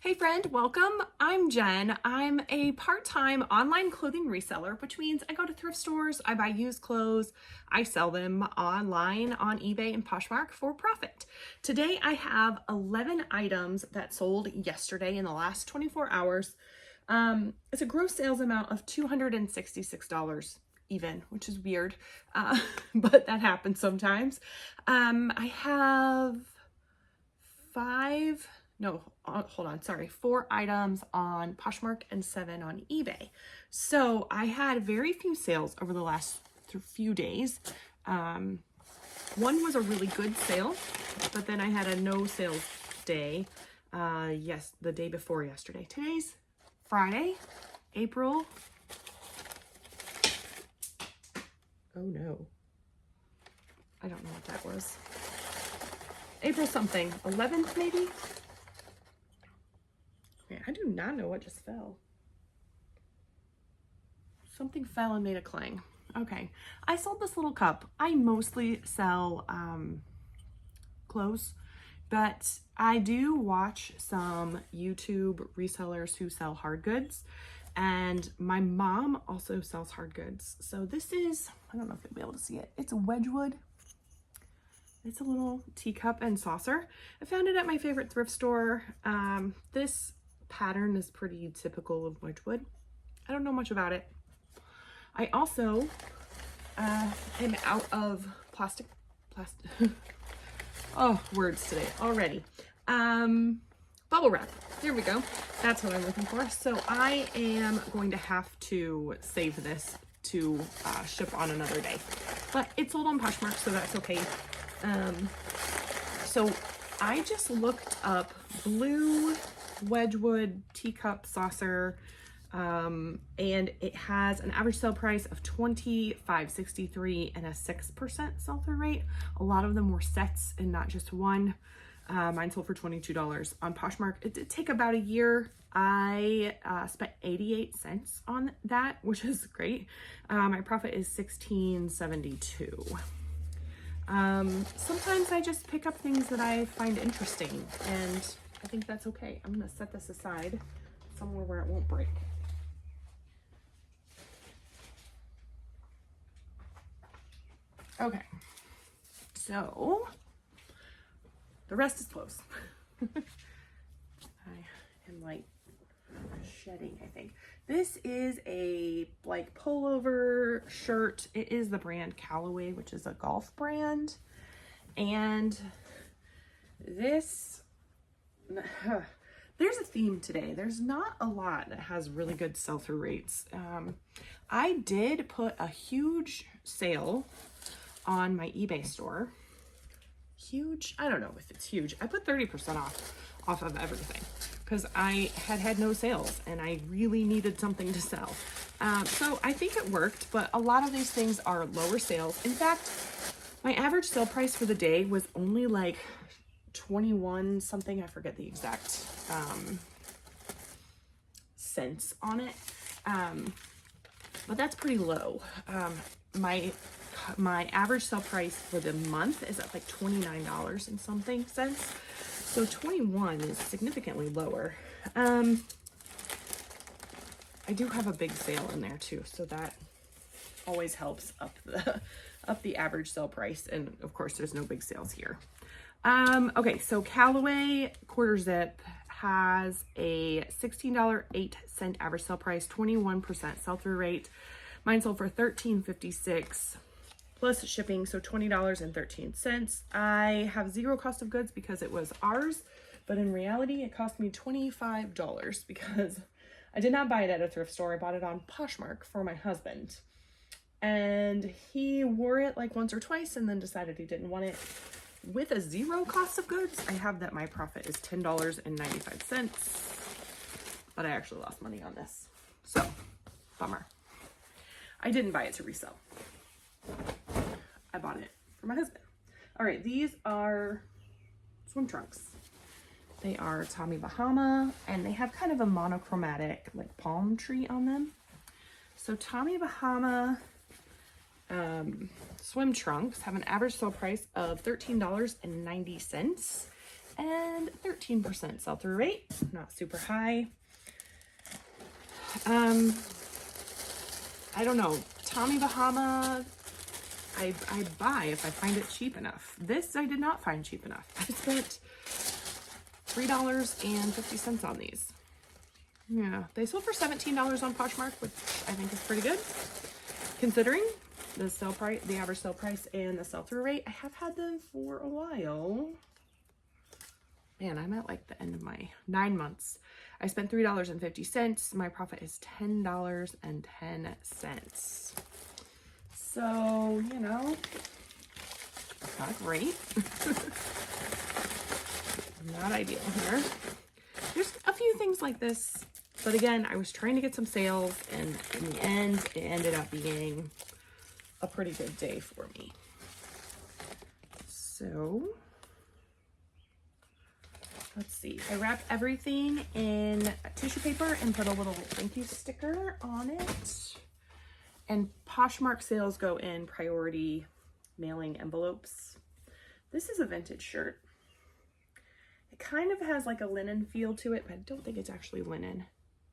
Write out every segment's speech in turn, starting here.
Hey friend, welcome. I'm Jen. I'm a part-time online clothing reseller, which means I go to thrift stores, I buy used clothes, I sell them online on eBay and Poshmark for profit. Today I have 11 items that sold yesterday in the last 24 hours. It's a gross sales amount of $266 even, which is weird, but that happens sometimes. I have four items on Poshmark and 7 on eBay. So I had very few sales over the last few days. One was a really good sale, but then I had a no sales day. The day before yesterday. Today's Friday, April. Oh no. I don't know what that was. April something, 11th maybe? Okay, I do not know what just fell. Something fell and made a clang. Okay, I sold this little cup. I mostly sell clothes, but I do watch some YouTube resellers who sell hard goods, and my mom also sells hard goods. So this is, I don't know if you'll be able to see it. It's a Wedgwood. It's a little teacup and saucer. I found it at my favorite thrift store. This pattern is pretty typical of Wedgwood. I don't know much about it. I also am out of plastic. Oh, words today already. Bubble wrap. There we go. That's what I'm looking for. So I am going to have to save this to ship on another day. But it's sold on Poshmark, so that's okay. So I just looked up blue Wedgwood teacup saucer, and it has an average sale price of $25.63 and a 6% sell-through rate. A lot of them were sets and not just one. Mine sold for $22 on Poshmark. It did take about a year. I spent 88 cents on that, which is great. My profit is $16.72. Sometimes I just pick up things that I find interesting, and I think that's okay. I'm gonna set this aside somewhere where it won't break. Okay, so the rest is clothes. I am like shedding, I think. This is a like pullover shirt. It is the brand Callaway, which is a golf brand. And this, there's a theme today. There's not a lot that has really good sell-through rates. I did put a huge sale on my eBay store. Huge, I don't know if it's huge. I put 30% off of everything because I had no sales and I really needed something to sell. So I think it worked, but a lot of these things are lower sales. In fact, my average sale price for the day was only like 21 something. I forget the exact cents on it. But that's pretty low. My average sale price for the month is at like $29 and something cents. So 21 is significantly lower. I do have a big sale in there too, so that always helps up the average sale price. And of course, there's no big sales here. Okay, so Callaway quarter zip has a $16.08 average sale price, 21% sell-through rate. Mine sold for $13.56 plus shipping, so $20.13. I have zero cost of goods because it was ours, but in reality, it cost me $25 because I did not buy it at a thrift store. I bought it on Poshmark for my husband. And he wore it like once or twice and then decided he didn't want it. With a zero cost of goods, I have that my profit is $10.95, but I actually lost money on this. So, bummer. I didn't buy it to resell. I bought it for my husband. All right, these are swim trunks. They are Tommy Bahama, and they have kind of a monochromatic like palm tree on them. So Tommy Bahama swim trunks have an average sale price of $13.90, and 13% sell-through rate, not super high. I don't know, Tommy Bahama, I'd buy if I find it cheap enough. This I did not find cheap enough. I spent $3.50 on these. Yeah, they sold for $17 on Poshmark, which I think is pretty good, considering the sale price, the average sale price, and the sell-through rate. I have had them for a while. Man, I'm at like the end of my 9 months. I spent $3.50. My profit is $10.10. So, you know, not great. Not ideal here. There's a few things like this, but again, I was trying to get some sales, and in the end, it ended up being a pretty good day for me. So, let's see. I wrapped everything in tissue paper and put a little thank you sticker on it. And Poshmark sales go in priority mailing envelopes. This is a vintage shirt. It kind of has like a linen feel to it, but I don't think it's actually linen.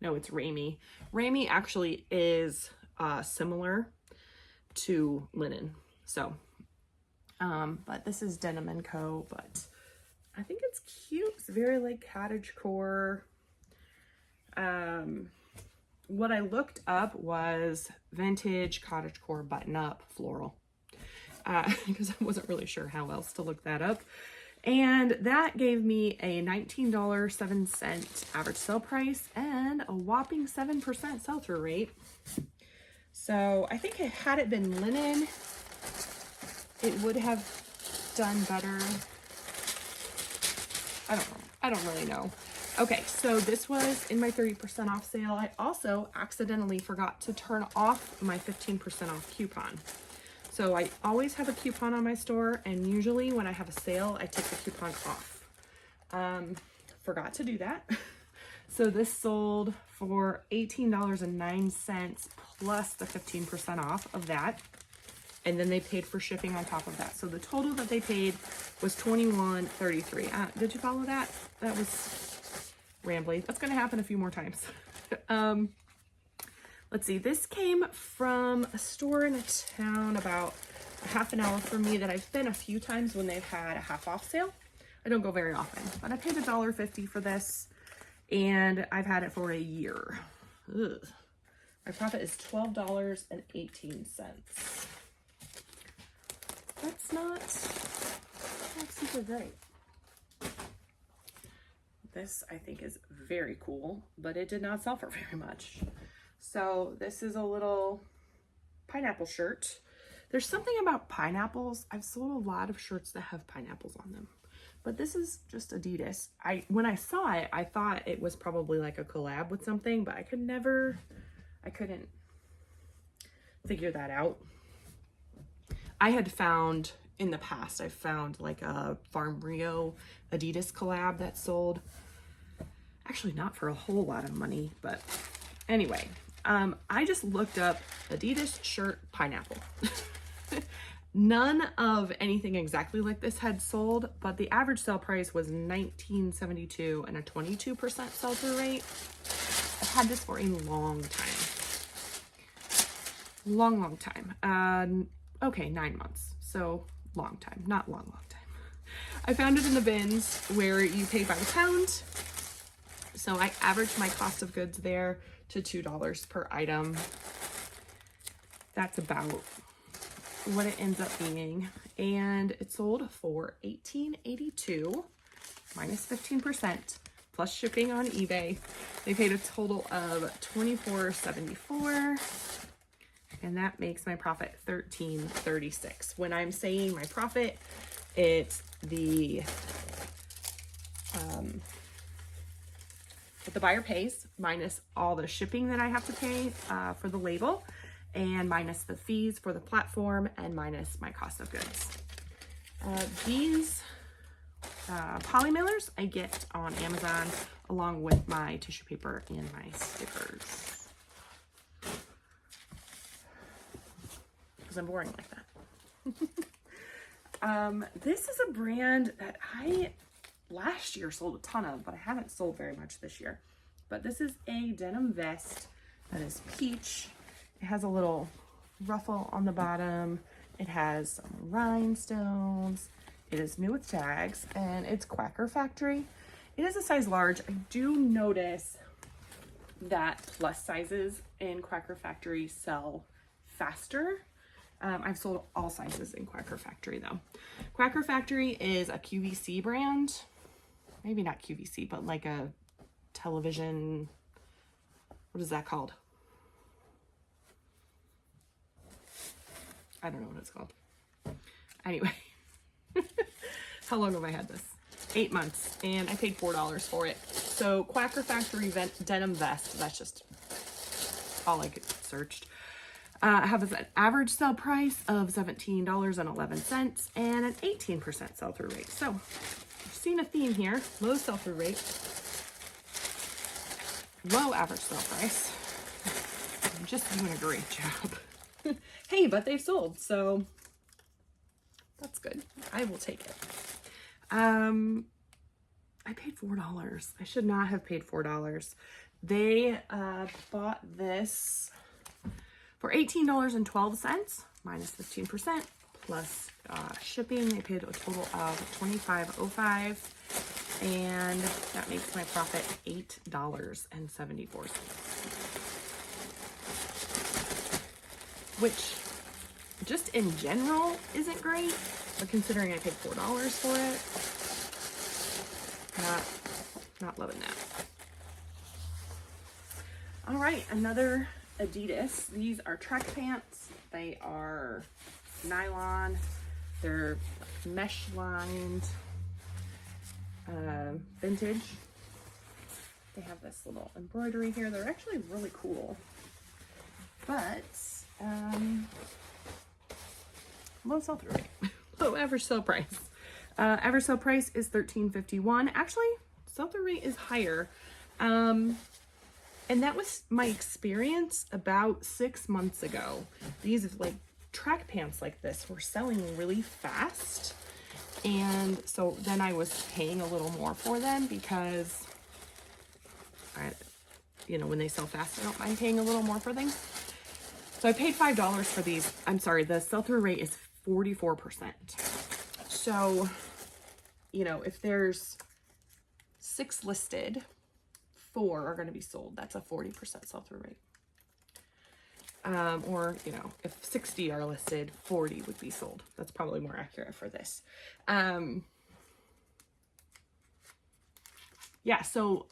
No, it's Ramie. Ramie actually is similar to linen. So, but this is Denim & Co. But I think it's cute. It's very like cottagecore. What I looked up was vintage cottagecore button-up floral, because I wasn't really sure how else to look that up. And that gave me a $19.07 average sale price and a whopping 7% sell-through rate. So I think had it been linen, it would have done better. I don't know. I don't really know. Okay, so this was in my 30% off sale. I also accidentally forgot to turn off my 15% off coupon. So I always have a coupon on my store, and usually when I have a sale, I take the coupon off. Forgot to do that. So this sold for $18.09 plus the 15% off of that. And then they paid for shipping on top of that. So the total that they paid was $21.33. Did you follow that? That was rambly. That's gonna happen a few more times. Let's see, this came from a store in a town about a half an hour from me that I've been a few times when they've had a half off sale. I don't go very often, but I paid $1.50 for this, and I've had it for a year. Ugh. My profit is $12.18. That's not super great. This I think is very cool, but it did not sell for very much. So this is a little pineapple shirt. There's something about pineapples. I've sold a lot of shirts that have pineapples on them, but this is just Adidas. When I saw it, I thought it was probably like a collab with something, but I couldn't figure that out. I had found in the past, I found like a Farm Rio Adidas collab that sold, actually not for a whole lot of money, but anyway, I just looked up Adidas shirt pineapple. None of anything exactly like this had sold, but the average sale price was $19.72 and a 22% sell-through rate. I've had this for a long time. Long time. Okay, 9 months. So long time, not long time. I found it in the bins where you pay by the pound. So I averaged my cost of goods there to $2 per item. That's about what it ends up being. And it sold for $18.82 minus 15% plus shipping on eBay. They paid a total of $24.74. And that makes my profit $13.36. When I'm saying my profit, it's what the buyer pays minus all the shipping that I have to pay for the label, and minus the fees for the platform, and minus my cost of goods. These poly mailers I get on Amazon along with my tissue paper and my stickers. I'm boring like that. This is a brand that I last year sold a ton of, but I haven't sold very much this year. But this is a denim vest that is peach. It has a little ruffle on the bottom. It has some rhinestones. It is new with tags, and it's Quacker Factory. It is a size large. I do notice that plus sizes in Quacker Factory sell faster. I've sold all sizes in Quacker Factory though. Quacker Factory is a QVC brand. Maybe not QVC, but like a television, what is that called? I don't know what it's called. Anyway, how long have I had this? 8 months, and I paid $4 for it. So Quacker Factory denim vest, that's just all I searched. I have an average sale price of $17.11 and an 18% sell-through rate. So I've seen a theme here: low sell-through rate, low average sale price. I'm just doing a great job. Hey, but they've sold, so that's good. I will take it. I paid $4. I should not have paid $4. They bought this for $18.12 minus 15% plus shipping. They paid a total of $25.05, and that makes my profit $8.74, which just in general isn't great, but considering I paid $4 for it, not loving that. All right, another Adidas. These are track pants. They are nylon. They're mesh lined, vintage. They have this little embroidery here. They're actually really cool, but low sell-through rate, low average sale price. Average sale price is $13.51. Actually, sell-through rate is higher. And that was my experience about 6 months ago. These like track pants like this were selling really fast. And so then I was paying a little more for them because when they sell fast, I don't mind paying a little more for things. So I paid $5 for these. I'm sorry, the sell-through rate is 44%. So, if there's 6 listed, 4 are going to be sold. That's a 40% sell-through rate. Or, if 60 are listed, 40 would be sold. That's probably more accurate for this. Yeah, so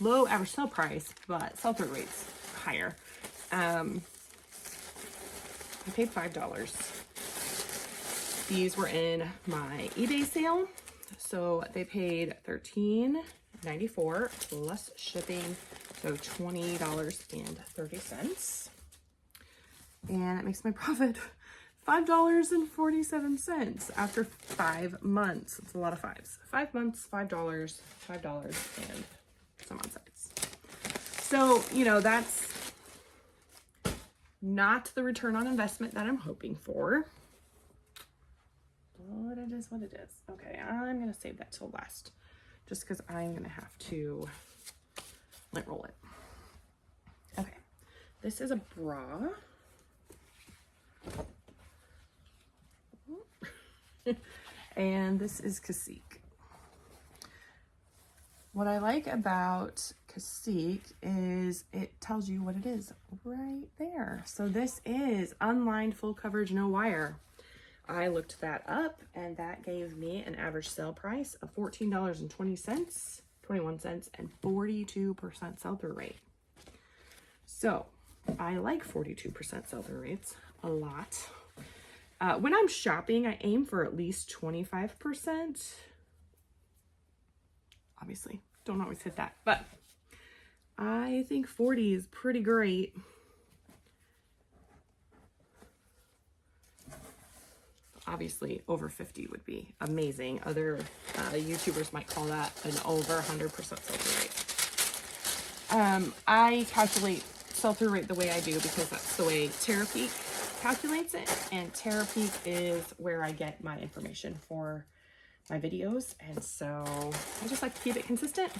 low average sale price, but sell-through rate's higher. I paid $5. These were in my eBay sale. So they paid $13.94 plus shipping, so $20.30. And it makes my profit $5.47 after 5 months. It's a lot of fives. 5 months, $5, and some odd sides. So, that's not the return on investment that I'm hoping for. But it is what it is. Okay, I'm going to save that till last, just because I'm going to have to lint roll it. Okay, this is a bra. And this is Cacique. What I like about Cacique is it tells you what it is right there. So this is unlined full coverage, no wire. I looked that up, and that gave me an average sale price of $14.21, and 42% sell-through rate. So I like 42% sell-through rates a lot. When I'm shopping, I aim for at least 25%. Obviously, don't always hit that, but I think 40 is pretty great. Obviously, over 50 would be amazing. Other YouTubers might call that an over 100% sell-through rate. I calculate sell-through rate the way I do because that's the way Terapeak calculates it, and Terapeak is where I get my information for my videos. And so I just like to keep it consistent.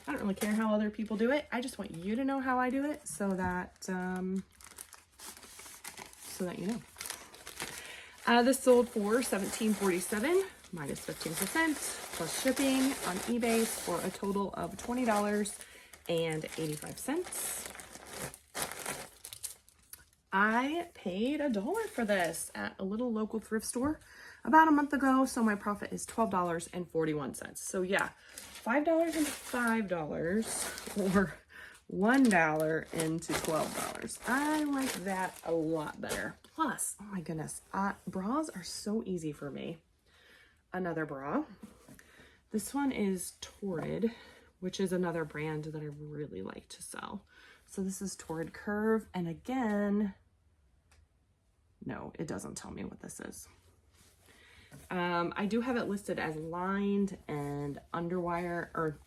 I don't really care how other people do it. I just want you to know how I do it so that you know. This sold for $17.47 minus 15% plus shipping on eBay for a total of $20.85. I paid $1 for this at a little local thrift store about a month ago, so my profit is $12.41. So yeah, $5 into $5 or $1 into $12. I like that a lot better. Plus, oh my goodness, bras are so easy for me. Another bra. This one is Torrid, which is another brand that I really like to sell. So this is Torrid Curve, and again, no, it doesn't tell me what this is. I do have it listed as lined and underwire or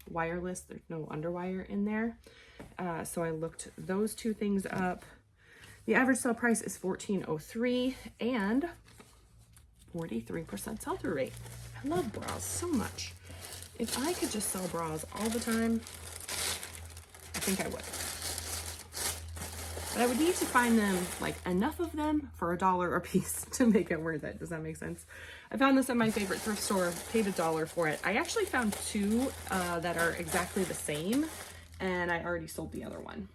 wireless. There's no underwire in there. So I looked those two things up. The average sale price is $14.03 and 43% sell-through rate. I love bras so much. If I could just sell bras all the time, I think I would. But I would need to find them, like enough of them for $1 a piece to make it worth it. Does that make sense? I found this at my favorite thrift store, paid $1 for it. I actually found two that are exactly the same, and I already sold the other one.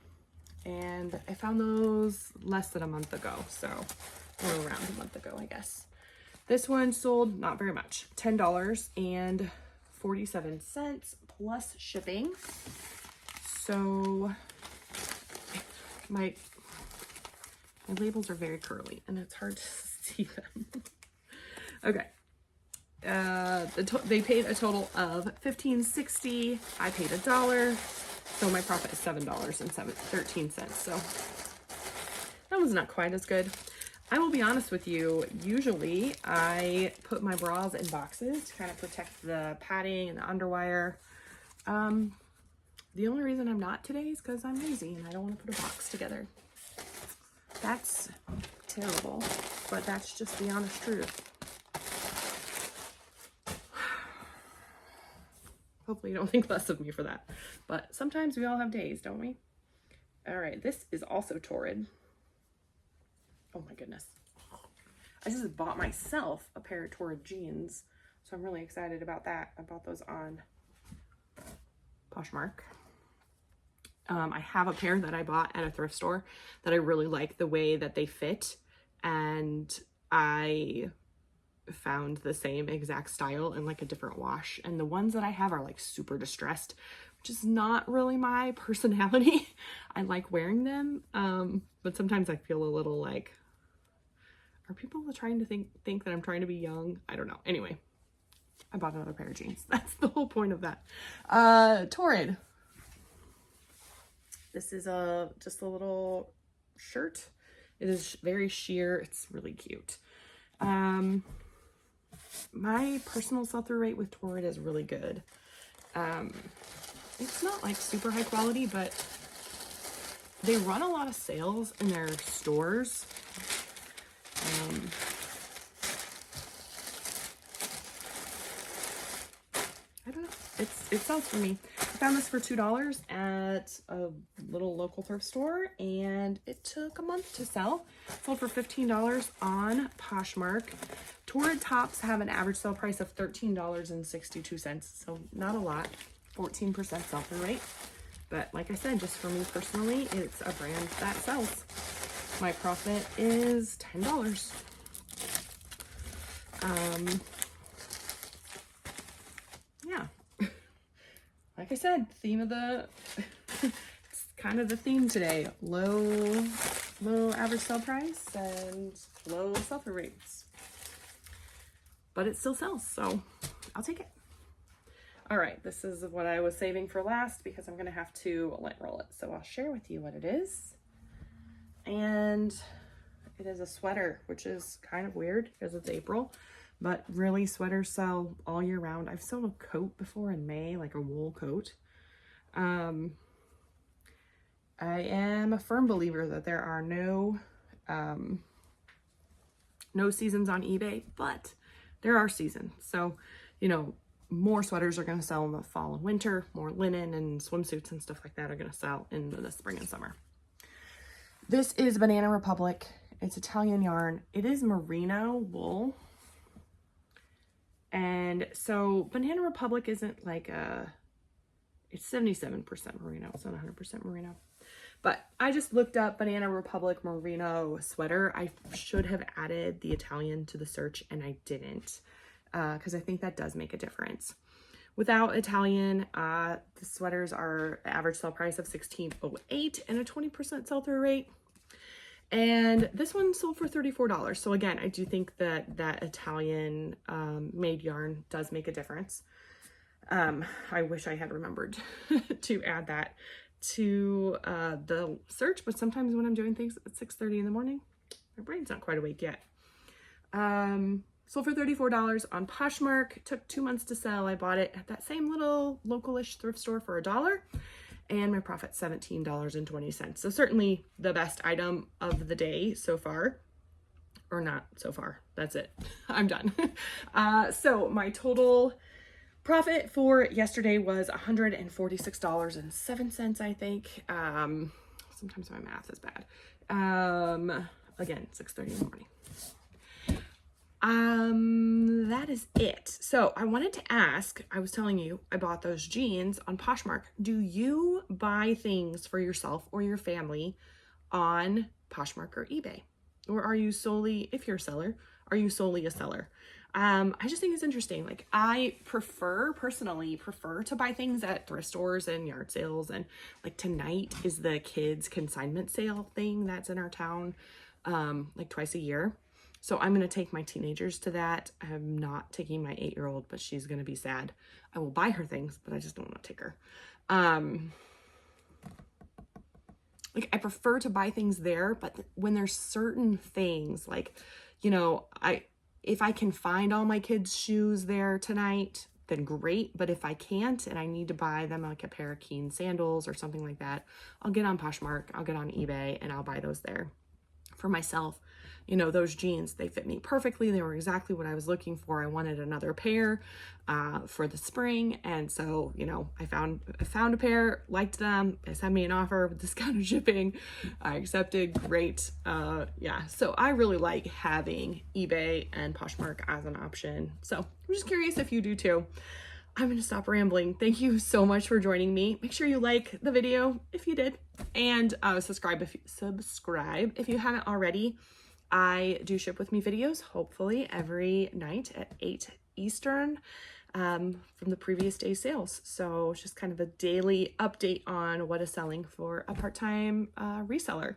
And I found those less than a month ago, so, or around a month ago, I guess. This one sold not very much, $10.47 plus shipping. So my labels are very curly and it's hard to see them. Okay. They paid a total of $15.60. I paid $1. So my profit is $7.13. So that was not quite as good. I will be honest with you. Usually I put my bras in boxes to kind of protect the padding and the underwire. The only reason I'm not today is because I'm lazy and I don't want to put a box together. That's terrible, but that's just the honest truth. Hopefully you don't think less of me for that. But sometimes we all have days, don't we? All right, this is also Torrid. Oh my goodness. I just bought myself a pair of Torrid jeans, so I'm really excited about that. I bought those on Poshmark. I have a pair that I bought at a thrift store that I really like the way that they fit, and I found the same exact style in like a different wash, and the ones that I have are like super distressed, which is not really my personality. I like wearing them, but sometimes I feel a little like, are people trying to think that I'm trying to be young? I don't know. Anyway, I bought another pair of jeans. That's the whole point of that. Torrid. This is just a little shirt. It is very sheer. It's really cute. My personal sell-through rate with Torrid is really good. It's not like super high quality, but they run a lot of sales in their stores. I don't know. It sells for me. I found this for $2 at a little local thrift store, and it took a month to sell. It sold for $15 on Poshmark. Torrid tops have an average sale price of $13.62, so not a lot. 14% sell-through rate. But like I said, just for me personally, it's a brand that sells. My profit is $10. Yeah. Like I said, theme of the, it's kind of the theme today. Low average sale price and low sell-through rates. But it still sells, so I'll take it. All right, this is what I was saving for last because I'm gonna have to lint roll it. So I'll share with you what it is. And it is a sweater, which is kind of weird because it's April, but really sweaters sell all year round. I've sold a coat before in May, like a wool coat. I am a firm believer that there are no seasons on eBay, but there are seasons. So, you know, more sweaters are going to sell in the fall and winter, more linen and swimsuits and stuff like that are going to sell in the spring and summer. This is Banana Republic. It's Italian yarn. It is merino wool. And so Banana Republic isn't like it's 77% merino. It's not 100% merino. But I just looked up Banana Republic merino sweater. I should have added the Italian to the search and I didn't, because I think that does make a difference. Without Italian, the sweaters are average sale price of $16.08 and a 20% sell-through rate. And this one sold for $34. So again, I do think that that Italian made yarn does make a difference. I wish I had remembered to add that to the search, but sometimes when I'm doing things at 6:30 in the morning, my brain's not quite awake yet. Sold for $34 on Poshmark. Took 2 months to sell. I bought it at that same little localish thrift store for $1, and my profit $17.20. So certainly the best item of the day so far, or not so far. That's it. I'm done. So my total profit for yesterday was $146.07, I think. Sometimes my math is bad. Again, 6:30 in the morning. That is it. So I wanted to ask, I was telling you, I bought those jeans on Poshmark. Do you buy things for yourself or your family on Poshmark or eBay? Or are you solely, if you're a seller, are you solely a seller? I just think it's interesting. Like I personally prefer to buy things at thrift stores and yard sales. And like tonight is the kids consignment sale thing that's in our town, like twice a year. So I'm going to take my teenagers to that. I'm not taking my 8-year-old, but she's going to be sad. I will buy her things, but I just don't want to take her. Like I prefer to buy things there, but when there's certain things like, you know, if I can find all my kids' shoes there tonight, then great. But if I can't and I need to buy them like a pair of Keen sandals or something like that, I'll get on Poshmark, I'll get on eBay, and I'll buy those there. For myself, you know, those jeans, they fit me perfectly. They were exactly what I was looking for. I wanted another pair for the spring. And so, you know, I found a pair, liked them. They sent me an offer with discounted shipping. I accepted. Great. Yeah. So I really like having eBay and Poshmark as an option. So I'm just curious if you do too. I'm going to stop rambling. Thank you so much for joining me. Make sure you like the video if you did, and subscribe if you haven't already. I do ship with me videos, hopefully every night at 8 Eastern from the previous day's sales. So it's just kind of a daily update on what is selling for a part-time reseller.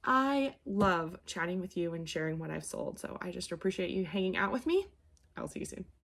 I love chatting with you and sharing what I've sold. So I just appreciate you hanging out with me. I'll see you soon.